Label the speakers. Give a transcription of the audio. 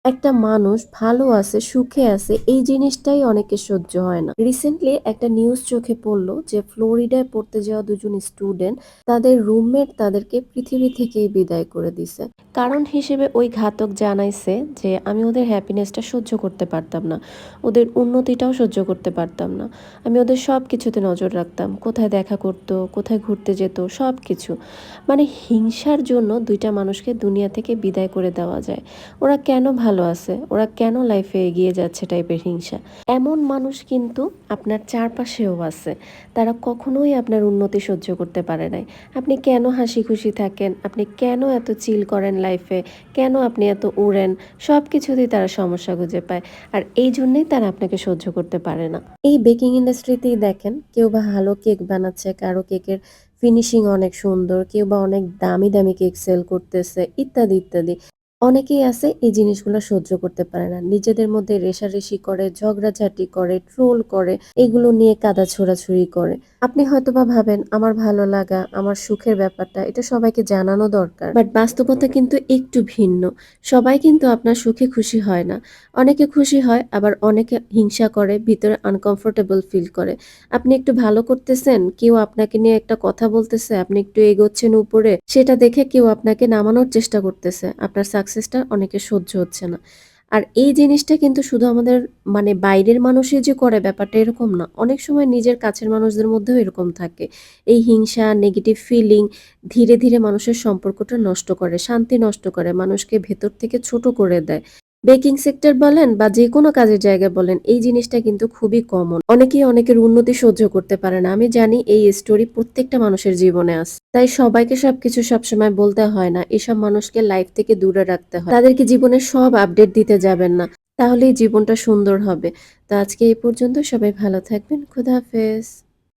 Speaker 1: একটা মানুষ ভালো আছে, সুখে আছে এই জিনিসটাই অনেকের সহ্য হয় না। রিসেন্টলি একটা নিউজ চোখে পড়লো যে ফ্লোরিডায় পড়তে যাওয়া দুজন স্টুডেন্ট তাদের রুমমেট তাদেরকে পৃথিবী থেকেই বিদায় করে দিছে। কারণ হিসেবে ওই ঘাতক জানাইছে যে আমি ওদের হ্যাপিনেসটা সহ্য করতে পারতাম না, ওদের উন্নতিটাও সহ্য করতে পারতাম না। আমি ওদের সব কিছুতে নজর রাখতাম, কোথায় দেখা করতো, কোথায় ঘুরতে যেত, সব কিছু। মানে হিংসার জন্য দুইটা মানুষকে দুনিয়া থেকে বিদায় করে দেওয়া যায়। ওরা কেন ভালো আছে, ওরা কেন লাইফে এগিয়ে যাচ্ছে টাইপের হিংসা। এমন মানুষ কিন্তু আপনার চারপাশেও আছে। তারা কখনোই আপনার উন্নতি সহ্য করতে পারে নাই। আপনি কেন হাসি খুশি থাকেন, আপনি কেন এত চিল করেন লাইফে, কেন আপনি এত উড়েন, সব কিছুতেই তারা সমস্যা খুঁজে পায়। আর এই জন্যই তারা আপনাকে সহ্য করতে পারে না। এই বেকিং ইন্ডাস্ট্রিতেই দেখেন, কেউ বা ভালো কেক বানাচ্ছে, কারো কেকের ফিনিশিং অনেক সুন্দর, কেউ বা অনেক দামি দামি কেক সেল করতেছে, ইত্যাদি ইত্যাদি। অনেকেই আছে এই জিনিসগুলো সহ্য করতে পারে না, নিজেদের মধ্যে রেষারেষি করে, ঝগড়াঝাটি করে, ট্রোল করে, এগুলো নিয়ে কাদা ছোড়াছুড়ি করে। আপনি হয়তোবা ভাবেন আমার ভালো লাগা, আমার সুখের ব্যাপারটা এটা সবাইকে জানানো দরকার, বাট বাস্তবতা কিন্তু একটু ভিন্ন। সবাই কিন্তু আপনার সুখে খুশি হয় না। অনেকে খুশি হয়, আবার অনেকে হিংসা করে, ভিতরে আনকমফোর্টেবল ফিল করে। আপনি একটু ভালো করতেছেন, কেউ আপনাকে নিয়ে একটা কথা বলতেছে, আপনি একটু এগোচ্ছেন উপরে, সেটা দেখে কেউ আপনাকে নামানোর চেষ্টা করতেছে, আপনার সাকসেসটা অনেকের সহ্য হচ্ছে না। আর এই জিনিসটা কিন্তু শুধু আমাদের মানে বাইরের মানুষই যে করে ব্যাপারটা এরকম না, অনেক সময় নিজের কাছের মানুষদের মধ্যেও এরকম থাকে। এই হিংসা, নেগেটিভ ফিলিং ধীরে ধীরে মানুষের সম্পর্কটা নষ্ট করে, শান্তি নষ্ট করে, মানুষকে ভেতর থেকে ছোট করে দেয়। বেকিং সেক্টর বলেন বা যে কোনো কাজের জায়গায় বলেন, এই জিনিসটা কিন্তু খুবই কমন। অনেকেই অনেকের উন্নতি সহ্য করতে পারে না। আমি জানি এই স্টোরি প্রত্যেকটা মানুষের জীবনে আছে। তাই সবাইকে সবকিছু সবসময় বলতে হয় না, এসব মানুষকে লাইফ থেকে দূরে রাখতে হয়। তাদেরকে জীবনের সব আপডেট দিতে যাবেন না, তাহলেই জীবনটা সুন্দর হবে। তো আজকে এই পর্যন্ত, সবাই ভালো থাকবেন। খোদা হাফেজ।